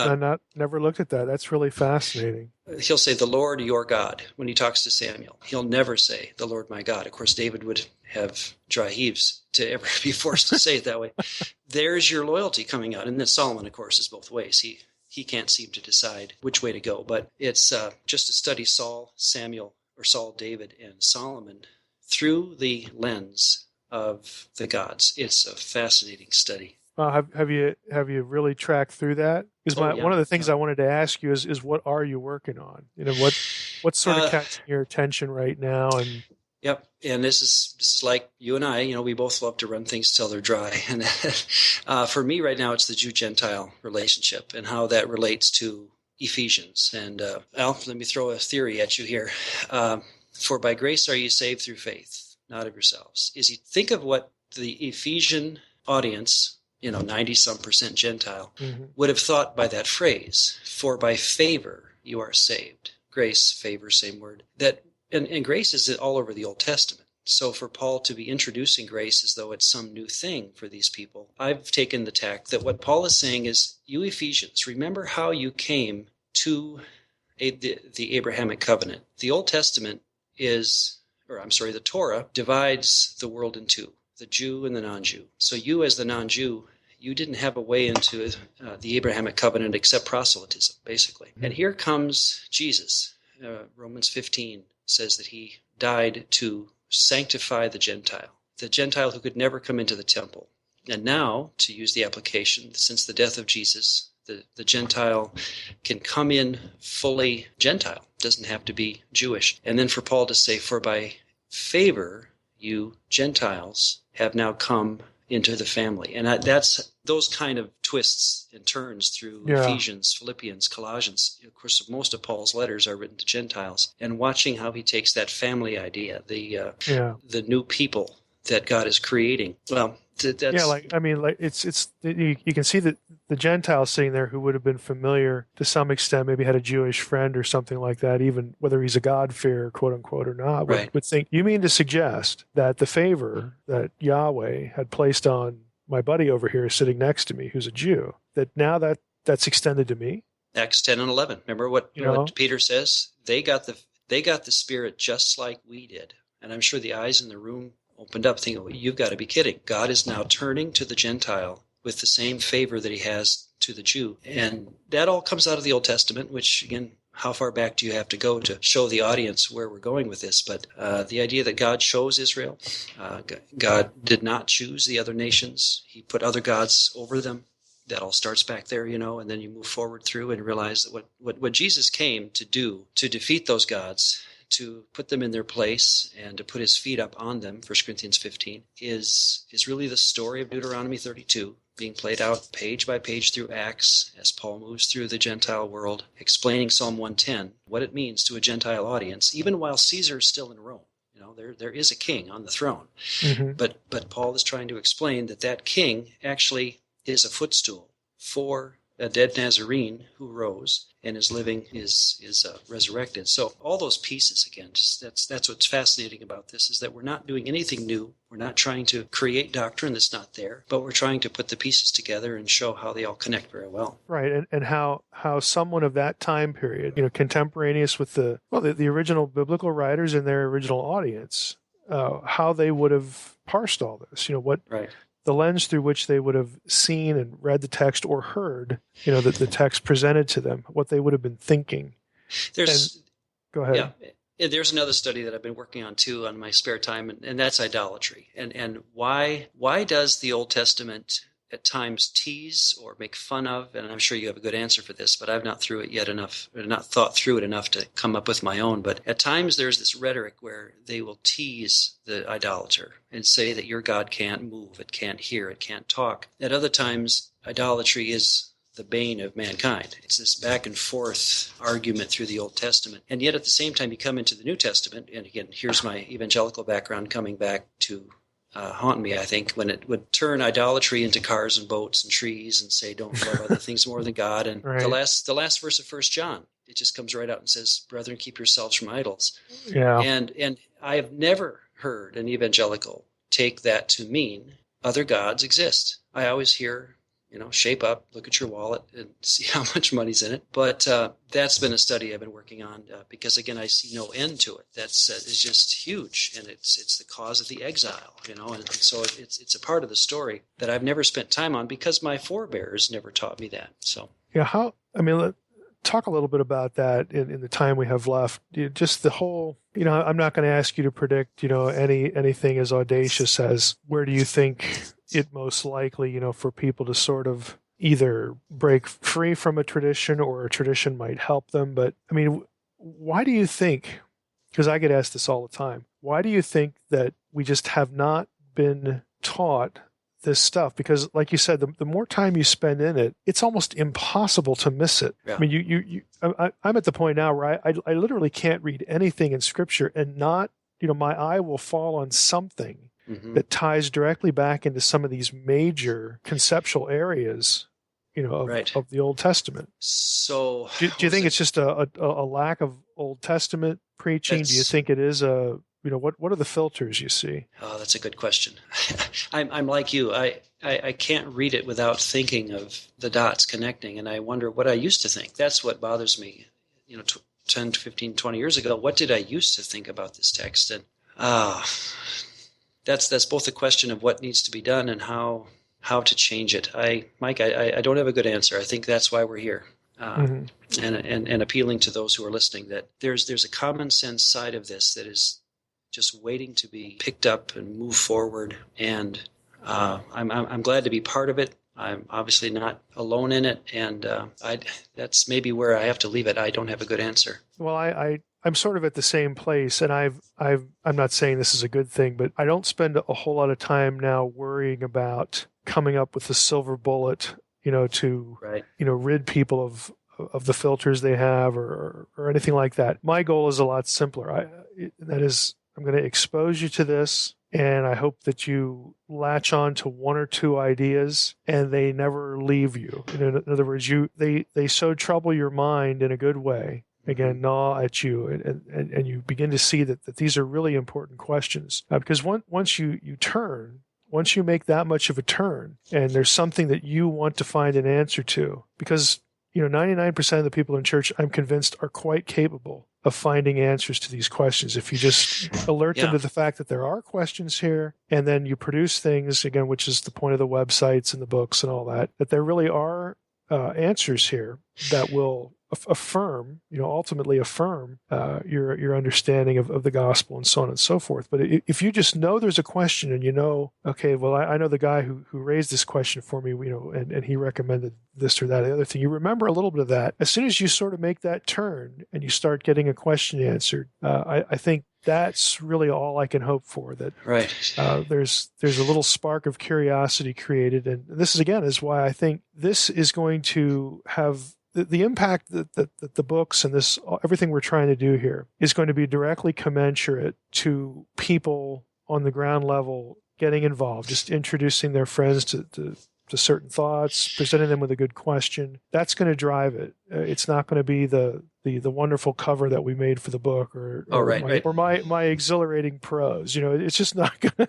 never looked at that. That's really fascinating. He'll say, the Lord your God, when he talks to Samuel. He'll never say, the Lord my God. Of course, David would have dry heaves to ever be forced to say it that way. There's your loyalty coming out. And then Solomon, of course, is both ways. He can't seem to decide which way to go. But it's just to study Saul, David, and Solomon through the lens of the gods. It's a fascinating study. Have you really tracked through that? Because one of the things I wanted to ask you is what are you working on? What's sort of catching your attention right now? And yep, and this is like you and I. We both love to run things till they're dry. And for me right now, it's the Jew-Gentile relationship and how that relates to Ephesians. And Al, let me throw a theory at you here. For by grace are you saved through faith, not of yourselves. Think of what the Ephesian audience, 90-some% Gentile, would have thought by that phrase. For by favor you are saved. Grace, favor, same word. And grace is all over the Old Testament. So for Paul to be introducing grace as though it's some new thing for these people, I've taken the tack that what Paul is saying is, you Ephesians, remember how you came to the Abrahamic covenant. The Old Testament the Torah divides the world in two, the Jew and the non-Jew. So you as the non-Jew, you didn't have a way into the Abrahamic covenant except proselytism, basically. And here comes Jesus. Romans 15 says that he died to sanctify the Gentile who could never come into the temple. And now, to use the application, since the death of Jesus, the Gentile can come in fully Gentile, doesn't have to be Jewish. And then for Paul to say, for by favor, you Gentiles have now come into the family. And that's those kind of twists and turns through Ephesians, Philippians, Colossians. Of course, most of Paul's letters are written to Gentiles. And watching how he takes that family idea, the new people that God is creating. Well, that's... you can see that the Gentiles sitting there who would have been familiar to some extent, maybe had a Jewish friend or something like that, even whether he's a God-fearer, quote unquote, or not, would think, you mean to suggest that the favor that Yahweh had placed on my buddy over here sitting next to me, who's a Jew, that now that's extended to me? Acts 10 and 11. Remember what Peter says? They got the Spirit just like we did. And I'm sure the eyes in the room opened up thinking, well, you've got to be kidding. God is now turning to the Gentile with the same favor that he has to the Jew. And that all comes out of the Old Testament, which, again, how far back do you have to go to show the audience where we're going with this? But the idea that God chose Israel, God did not choose the other nations. He put other gods over them. That all starts back there, and then you move forward through and realize that what Jesus came to do, to defeat those gods, to put them in their place and to put his feet up on them, 1 Corinthians 15, is really the story of Deuteronomy 32, being played out page by page through Acts as Paul moves through the Gentile world, explaining Psalm 110, what it means to a Gentile audience, even while Caesar's still in Rome. There is a king on the throne. Mm-hmm. But Paul is trying to explain that king actually is a footstool for a dead Nazarene who rose and is living, is resurrected. So all those pieces, again, just that's what's fascinating about this, is that we're not doing anything new. We're not trying to create doctrine that's not there, but we're trying to put the pieces together and show how they all connect very well. Right, and how someone of that time period, contemporaneous with the original biblical writers and their original audience, how they would have parsed all this. Right. The lens through which they would have seen and read the text or heard, that the text presented to them, what they would have been thinking. Go ahead. Yeah. There's another study that I've been working on too on my spare time, and that's idolatry. And why does the Old Testament at times tease or make fun of, and I'm sure you have a good answer for this, but I've not thought through it enough to come up with my own. But at times there's this rhetoric where they will tease the idolater and say that your God can't move, it can't hear, it can't talk. At other times, idolatry is the bane of mankind. It's this back and forth argument through the Old Testament. And yet at the same time you come into the New Testament, and again, here's my evangelical background coming back to haunt me, I think, when it would turn idolatry into cars and boats and trees and say, don't love other things more than God. And right. the last verse of 1 John, it just comes right out and says, brethren, keep yourselves from idols. Yeah. And I have never heard an evangelical take that to mean other gods exist. I always hear, shape up, look at your wallet and see how much money's in it. But that's been a study I've been working on because, again, I see no end to it. That's is just huge, and it's the cause of the exile, and so it's a part of the story that I've never spent time on because my forebears never taught me that. So talk a little bit about that in the time we have left. Just the whole, I'm not going to ask you to predict, anything as audacious as where do you think it most likely, for people to sort of either break free from a tradition or a tradition might help them. But why do you think, because I get asked this all the time, why do you think that we just have not been taught this stuff? Because like you said, the more time you spend in it, it's almost impossible to miss it. Yeah. I'm at the point now where I literally can't read anything in Scripture and not, my eye will fall on something that ties directly back into some of these major conceptual areas, of the Old Testament. So do you think it's just a lack of Old Testament preaching? Do you think it is what are the filters you see? Oh, that's a good question. I'm like you. I can't read it without thinking of the dots connecting, and I wonder what I used to think. That's what bothers me. 10 to 15, 20 years ago, what did I used to think about this text? And that's both a question of what needs to be done and how to change it. Mike, I don't have a good answer. I think that's why we're here. And appealing to those who are listening that there's a common sense side of this that is just waiting to be picked up and move forward. And I'm glad to be part of it. I'm obviously not alone in it, and that's maybe where I have to leave it. I don't have a good answer. Well, I'm sort of at the same place, and I'm not saying this is a good thing, but I don't spend a whole lot of time now worrying about coming up with a silver bullet, to rid people of the filters they have or anything like that. My goal is a lot simpler. That is, I'm going to expose you to this, and I hope that you latch on to one or two ideas and they never leave you. In other words, they so trouble your mind in a good way, again, gnaw at you, and you begin to see that these are really important questions. Because once you turn, once you make that much of a turn, and there's something that you want to find an answer to, because 99% of the people in church, I'm convinced, are quite capable of finding answers to these questions. If you just alert them to the fact that there are questions here, and then you produce things, again, which is the point of the websites and the books and all that there really are answers here that will ultimately affirm your understanding of the gospel and so on and so forth. But if you just know there's a question and okay, well, I know the guy who raised this question for me, and he recommended this or that, the other thing, you remember a little bit of that. As soon as you sort of make that turn and you start getting a question answered, I think that's really all I can hope for. That there's a little spark of curiosity created, and this is why I think this is going to have the impact that the books and everything we're trying to do here is going to be directly commensurate to people on the ground level getting involved, just introducing their friends to certain thoughts, presenting them with a good question. That's going to drive it. It's not going to be the wonderful cover that we made for the book or my exhilarating prose. It's just not going to.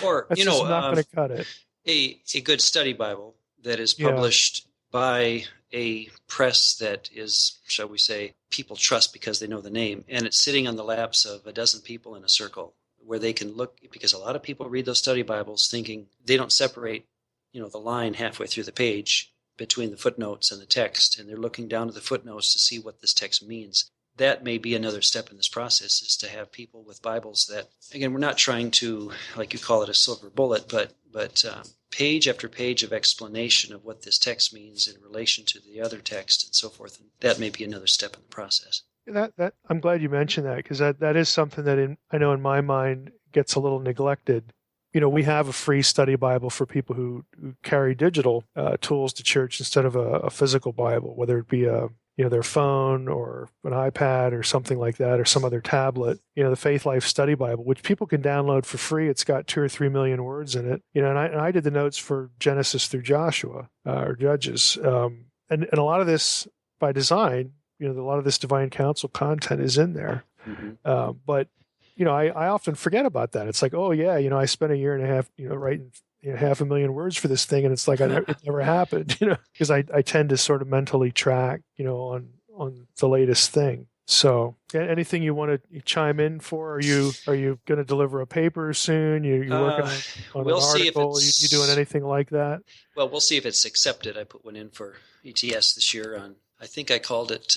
Or not going to cut it. A good study Bible that is published by a press that is, shall we say, people trust because they know the name, and it's sitting on the laps of a dozen people in a circle where they can look, because a lot of people read those study Bibles thinking they don't separate, the line halfway through the page between the footnotes and the text, and they're looking down at the footnotes to see what this text means. That may be another step in this process, is to have people with Bibles that, again, we're not trying to, like you call it, a silver bullet, but page after page of explanation of what this text means in relation to the other text and so forth. And that may be another step in the process. That I'm glad you mentioned that, because that is something that I know in my mind gets a little neglected. We have a free study Bible for people who carry digital tools to church instead of a physical Bible, whether it be their phone or an iPad or something like that, or some other tablet. The Faith Life Study Bible, which people can download for free. It's got 2 or 3 million words in it. And I did the notes for Genesis through Joshua or Judges, and a lot of this by design. A lot of this divine counsel content is in there, but I often forget about that. It's like, oh yeah, I spent a year and a half, writing half a million words for this thing, and it's like it never happened, because I tend to sort of mentally track, on the latest thing. So, anything you want to chime in for? Are you going to deliver a paper soon? You're working on we'll an see if article? it's, you doing anything like that? Well, we'll see if it's accepted. I put one in for ETS this year on, I think I called it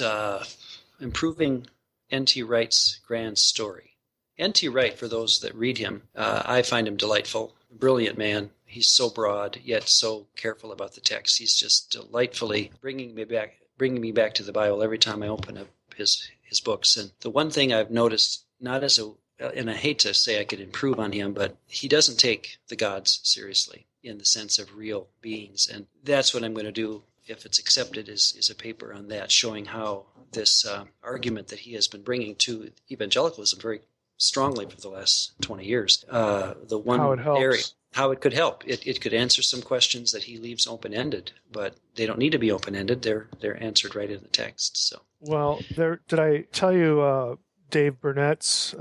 Improving N.T. Wright's Grand Story. N.T. Wright, for those that read him, I find him delightful, brilliant man. He's so broad, yet so careful about the text. He's just delightfully bringing me back to the Bible every time I open up his books. And the one thing I've noticed, and I hate to say I could improve on him, but he doesn't take the gods seriously in the sense of real beings. And that's what I'm going to do, if it's accepted, is a paper on that, showing how this argument that he has been bringing to evangelicalism very strongly for the last 20 years, the one how it helps. area, how it could help. It could answer some questions that he leaves open-ended, but they don't need to be open-ended. They're answered right in the text. So, well, did I tell you Dave Burnett's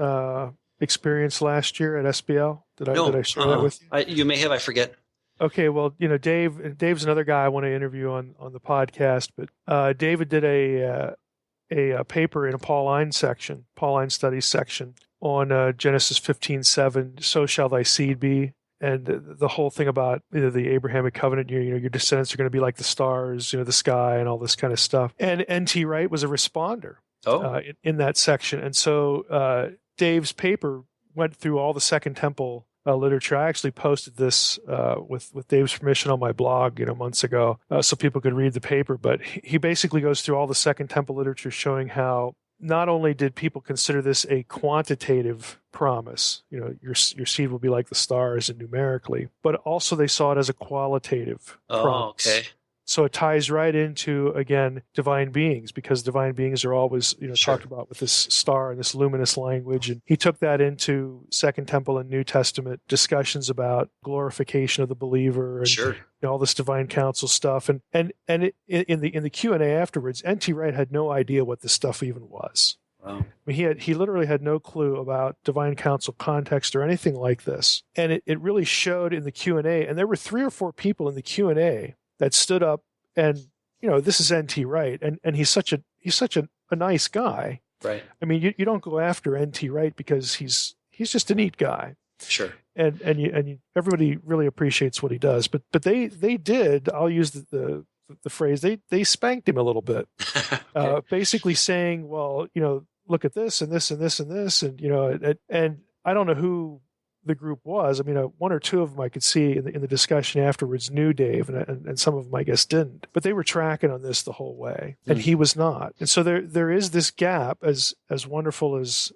experience last year at SBL? Did I share that with you? You may have. I forget. Okay, well, Dave's another guy I want to interview on the podcast, but David did a paper in a Pauline studies section on Genesis 15:7. So shall thy seed be. And the whole thing about the Abrahamic covenant, your descendants are going to be like the stars, the sky, and all this kind of stuff. And N.T. Wright was a responder in that section. And so Dave's paper went through all the Second Temple literature. I actually posted this with Dave's permission on my blog, months ago, so people could read the paper. But he basically goes through all the Second Temple literature, showing how not only did people consider this a quantitative promise, your seed will be like the stars and numerically, but also they saw it as a qualitative promise. Okay. So it ties right into, again, divine beings, because divine beings are always, talked about with this star and this luminous language. And he took that into Second Temple and New Testament discussions about glorification of the believer and all this divine counsel stuff. And in the Q&A afterwards, N.T. Wright had no idea what this stuff even was. Wow. I mean, he literally had no clue about divine counsel context or anything like this. And it really showed in the Q&A. And there were 3 or 4 people in the Q&A that stood up, and this is N.T. Wright, and he's such a nice guy. Right. I mean, you don't go after N.T. Wright because he's just a neat guy. Sure. And everybody really appreciates what he does. But they did. I'll use the phrase. They spanked him a little bit, basically saying, well, look at this and this and this and this, and I don't know who the group was. I mean, 1 or 2 of them I could see in the discussion afterwards knew Dave, and some of them I guess didn't. But they were tracking on this the whole way, and he was not. And so there is this gap, as wonderful as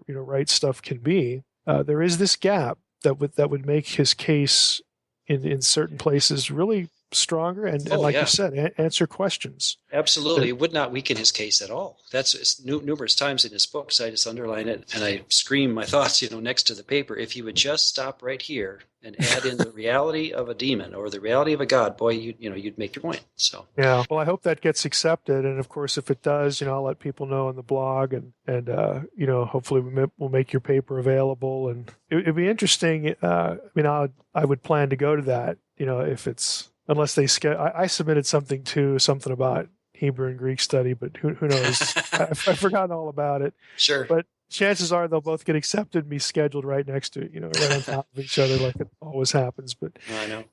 Wright stuff can be. There is this gap that would make his case in certain places really stronger and like you said, answer questions. Absolutely. It would not weaken his case at all. That's numerous times in his books. I just underline it and I scream my thoughts, next to the paper. If you would just stop right here and add in the reality of a demon or the reality of a god, boy, you'd make your point. So yeah. Well, I hope that gets accepted, and of course, if it does, I'll let people know on the blog, and hopefully we'll make your paper available, and it'd be interesting. I would plan to go to that, if it's. Unless they I submitted something about Hebrew and Greek study, but who knows? I've forgotten all about it. Sure. But chances are they'll both get accepted and be scheduled right next to, right on top of each other, like it always happens. But I know.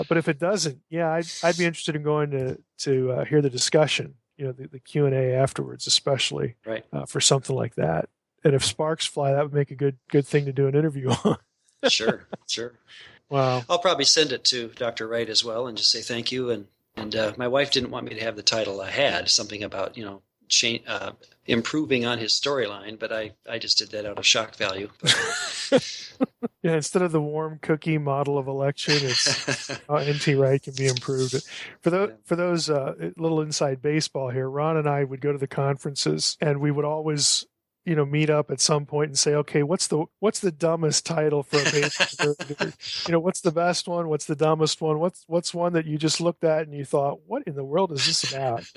But if it doesn't, I'd be interested in going to hear the discussion, the Q&A afterwards, especially for something like that. And if sparks fly, that would make a good thing to do an interview on. Sure. Wow. I'll probably send it to Dr. Wright as well and just say thank you. And my wife didn't want me to have the title I had, something about, improving on his storyline, but I just did that out of shock value. Yeah, instead of the warm cookie model of election, it's how N.T. Wright can be improved. For those little inside baseball here, Ron and I would go to the conferences, and we would always meet up at some point and say, okay, what's the dumbest title for a paper? What's the best one? What's the dumbest one? What's one that you just looked at and you thought, what in the world is this about?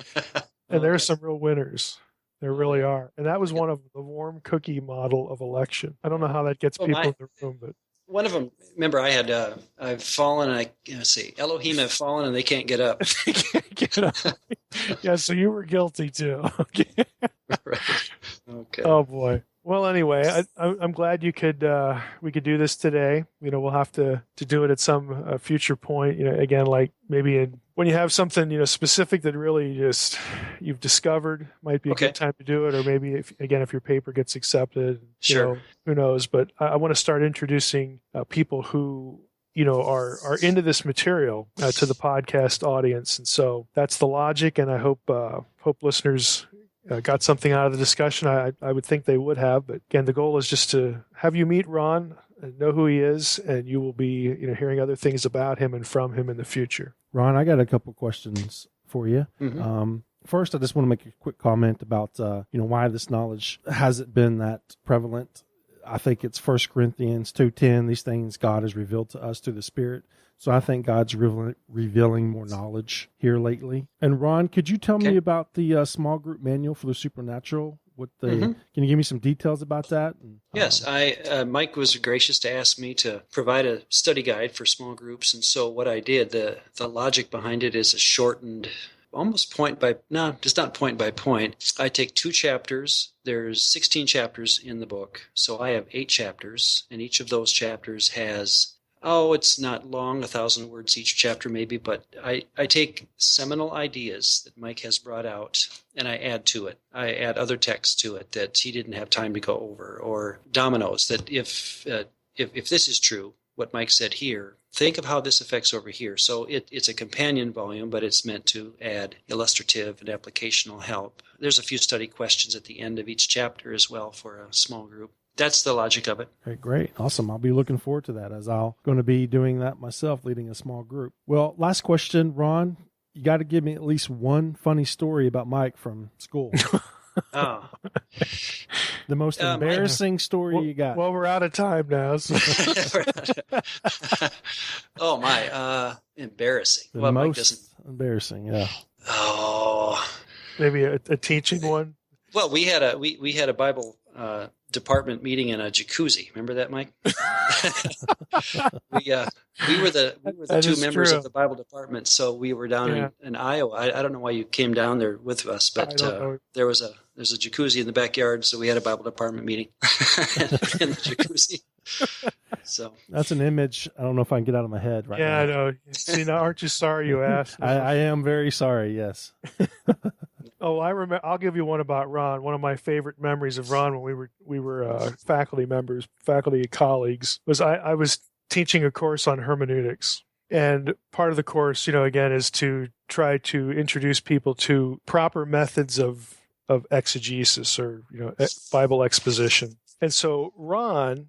And there are some real winners. There really are. And that was one of the warm cookie model of election. I don't know how that gets people in the room, but One of them, remember, I've fallen, and let's see, Elohim have fallen, and they can't get up. They can't get up. Yeah, so you were guilty too. Okay. Right. Okay. Oh boy. Well, anyway, I'm glad we could do this today. We'll have to do it at some future point. Again, like maybe when you have something specific that really just you've discovered, might be a good time to do it. Or maybe if your paper gets accepted, sure. Who knows? But I want to start introducing people who are into this material to the podcast audience, and so that's the logic. And I hope listeners got something out of the discussion. I would think they would have, but again, the goal is just to have you meet Ron and know who he is, and you will be hearing other things about him and from him in the future. Ron, I got a couple questions for you. Mm-hmm. First, I just want to make a quick comment about why this knowledge hasn't been that prevalent. I think it's 1 Corinthians 2:10. These things God has revealed to us through the Spirit. So I think God's revealing more knowledge here lately. And Ron, could you tell me about the small group manual for the supernatural? Can you give me some details about that? Yes, Mike was gracious to ask me to provide a study guide for small groups, and so what I did, the logic behind it is a shortened, almost just not point by point. I take 2 chapters. There's 16 chapters in the book, so I have 8 chapters, and each of those chapters has, it's not long, 1,000 words each chapter maybe, but I take seminal ideas that Mike has brought out, and I add to it. I add other texts to it that he didn't have time to go over, or dominoes that if this is true, what Mike said here, think of how this affects over here. So it's a companion volume, but it's meant to add illustrative and applicational help. There's a few study questions at the end of each chapter as well for a small group. That's the logic of it. Okay, great. Awesome. I'll be looking forward to that, as I'm going to be doing that myself, leading a small group. Well, last question, Ron. You got to give me at least one funny story about Mike from school. Oh. The most embarrassing story you got. Well, we're out of time now. So. Oh, my. Embarrassing. The most embarrassing, yeah. Oh. Maybe a teaching one? Well, we had a Bible department meeting in a jacuzzi. Remember that, Mike? we were the 2 members of the Bible department, so we were down in Iowa. I don't know why you came down there with us, but there's a jacuzzi in the backyard, so we had a Bible department meeting in the jacuzzi. So that's an image I don't know if I can get out of my head right now. Yeah, I know. See, now aren't you sorry you asked? I am very sorry, yes. Oh, I remember. I'll give you one about Ron. One of my favorite memories of Ron when we were faculty colleagues was I was teaching a course on hermeneutics, and part of the course, again, is to try to introduce people to proper methods of exegesis or Bible exposition. And so Ron,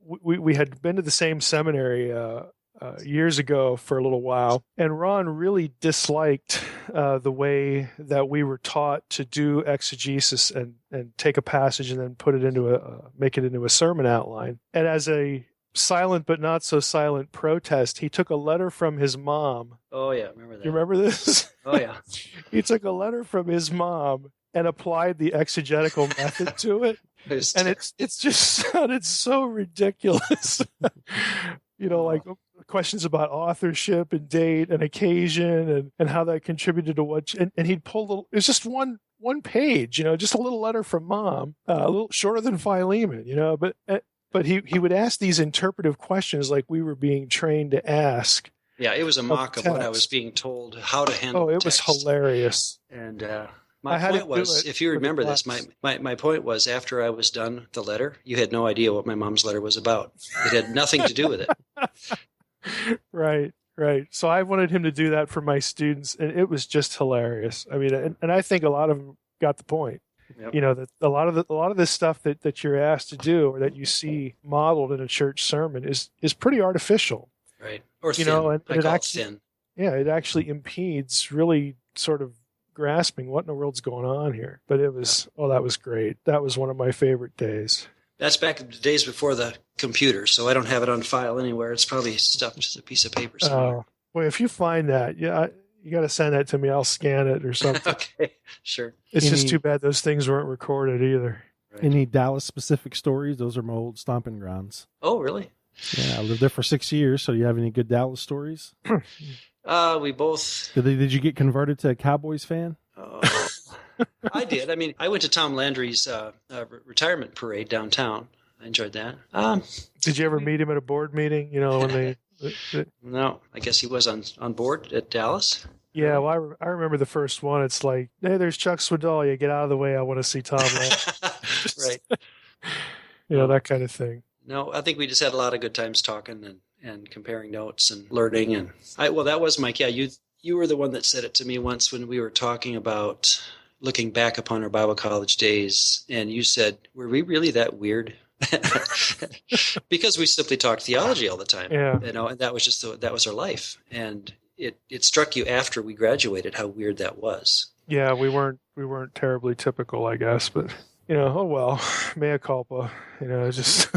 we had been to the same seminary years ago for a little while, and Ron really disliked the way that we were taught to do exegesis and take a passage and then put it make it into a sermon outline. And as a silent but not so silent protest, he took a letter from his mom. Oh yeah, remember that. You remember this? Oh yeah. He took a letter from his mom and applied the exegetical method to it. And it's just sounded so ridiculous. Like questions about authorship and date and occasion and how that contributed to what, and he'd pull it's just one page, just a little letter from mom, a little shorter than Philemon, but he would ask these interpretive questions like we were being trained to ask. Yeah, it was a mock of what I was being told how to handle. Oh, it was hilarious. And my point was, if you remember this, my point was, after I was done the letter, you had no idea what my mom's letter was about. It had nothing to do with it. Right. So I wanted him to do that for my students, and it was just hilarious. I mean, and I think a lot of them got the point. Yep. That a lot of this stuff that you're asked to do or that you see modeled in a church sermon is pretty artificial. Right. Or thin. And I call it thin. Yeah, it actually impedes really sort of grasping what in the world's going on here. But it was, that was great. That was one of my favorite days. That's back in the days before the computer, so I don't have it on file anywhere. It's probably stuffed as a piece of paper somewhere. Oh, well, if you find that, you got to send that to me. I'll scan it or something. Okay, sure. It's just too bad those things weren't recorded either. Right. Any Dallas specific stories? Those are my old stomping grounds. Oh, really? Yeah, I lived there for 6 years. So, do you have any good Dallas stories? We both. Did you get converted to a Cowboys fan? I did. I mean, I went to Tom Landry's retirement parade downtown. I enjoyed that. Did you ever meet him at a board meeting? When they. No, I guess he was on board at Dallas. Yeah, well, I remember the first one. It's like, hey, there's Chuck Swindoll. You get out of the way. I want to see Tom Landry. Right. That kind of thing. No, I think we just had a lot of good times talking and comparing notes and learning. And that was Mike. Yeah, you were the one that said it to me once when we were talking about looking back upon our Bible college days. And you said, were we really that weird? Because we simply talked theology all the time. Yeah. And that was that was our life. And it struck you after we graduated how weird that was. Yeah, we weren't terribly typical, I guess, but oh well, mea culpa. Just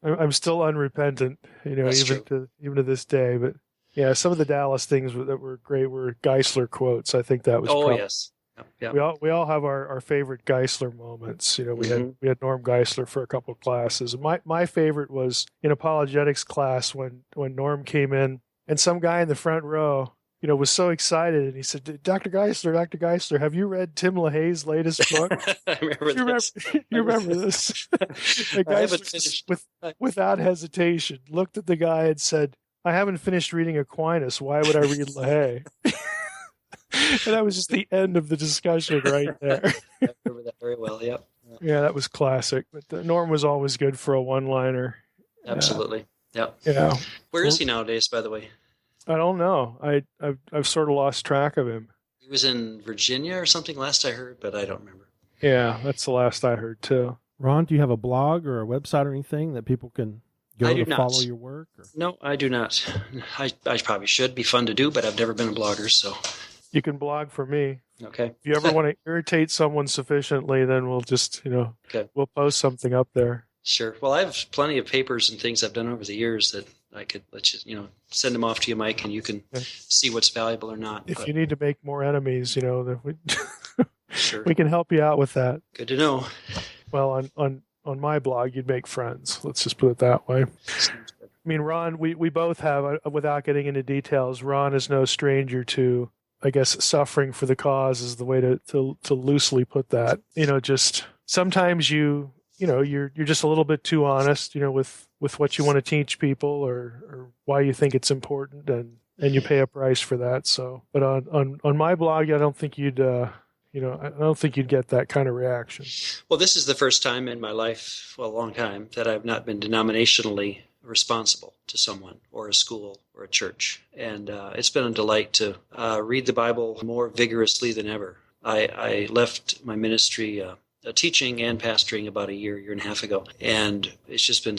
I'm still unrepentant, even to this day. But yeah, some of the Dallas things that were great were Geisler quotes. I think that was. Oh yes. Yeah. We all have our favorite Geisler moments. We had Norm Geisler for a couple of classes. My favorite was in apologetics class when Norm came in and some guy in the front row, was so excited and he said, Dr. Geisler, have you read Tim LaHaye's latest book? I remember this. You remember this? The guy without hesitation looked at the guy and said, I haven't finished reading Aquinas. Why would I read LaHaye? And that was just the end of the discussion right there. I remember that very well, yep. Yeah, that was classic. But Norm was always good for a one-liner. Absolutely. Yep. Yeah. Where is he nowadays, by the way? I don't know. I've sort of lost track of him. He was in Virginia or something last I heard, but I don't remember. Yeah, that's the last I heard too. Ron, do you have a blog or a website or anything that people can go to not follow your work? Or? No, I do not. I probably should. Be fun to do, but I've never been a blogger, so. You can blog for me. Okay. If you ever want to irritate someone sufficiently, then we'll just, we'll post something up there. Sure. Well, I have plenty of papers and things I've done over the years that I could let you, send them off to you, Mike, and you can see what's valuable or not. If you need to make more enemies, then sure. we can help you out with that. Good to know. Well, on my blog, you'd make friends. Let's just put it that way. I mean, Ron, we both have, without getting into details, Ron is no stranger to, I guess, suffering for the cause is the way to loosely put that. Just sometimes you're just a little bit too honest, with what you want to teach people or why you think it's important, and you pay a price for that. So, but on my blog, I don't think you'd I don't think you'd get that kind of reaction. Well, this is the first time in my life, a long time, that I've not been denominationally responsible to someone or a school or a church. And it's been a delight to read the Bible more vigorously than ever. I left my ministry teaching and pastoring about a year and a half ago. And it's just been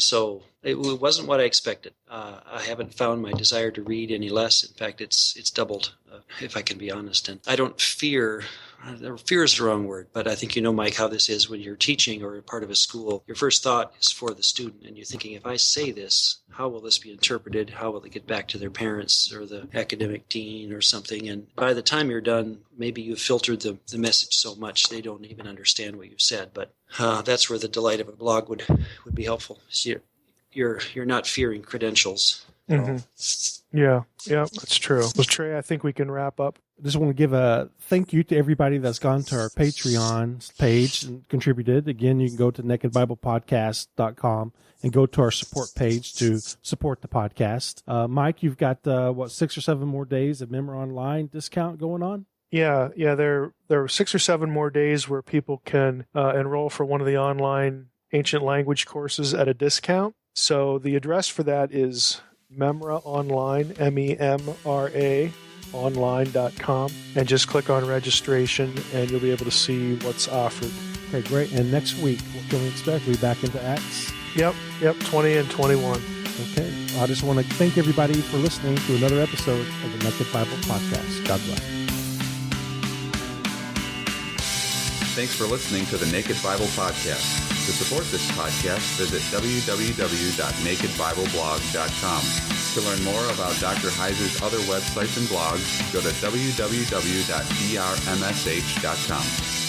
it wasn't what I expected. I haven't found my desire to read any less. In fact, it's doubled, if I can be honest. And I don't fear is the wrong word, but I think Mike, how this is when you're teaching or part of a school. Your first thought is for the student, and you're thinking, if I say this, how will this be interpreted? How will it get back to their parents or the academic dean or something? And by the time you're done, maybe you've filtered the message so much they don't even understand what you've said. But that's where the delight of a blog would be helpful. So you're not fearing credentials. Mm-hmm. Yeah, that's true. Well, Trey, I think we can wrap up. I just want to give a thank you to everybody that's gone to our Patreon page and contributed. Again, you can go to nakedbiblepodcast.com and go to our support page to support the podcast. Mike, you've got 6 or 7 more days of Member Online discount going on? Yeah. There are 6 or 7 more days where people can enroll for one of the online ancient language courses at a discount. So the address for that is Memra Online, MEMRA online.com, and just click on registration and you'll be able to see what's offered. Okay, great. And next week, what can we expect? We'll be back into Acts? Yep, 20 and 21. Okay. I just want to thank everybody for listening to another episode of the Naked Bible Podcast. God bless. Thanks for listening to the Naked Bible Podcast. To support this podcast, visit www.nakedbibleblog.com. To learn more about Dr. Heiser's other websites and blogs, go to www.drmsh.com.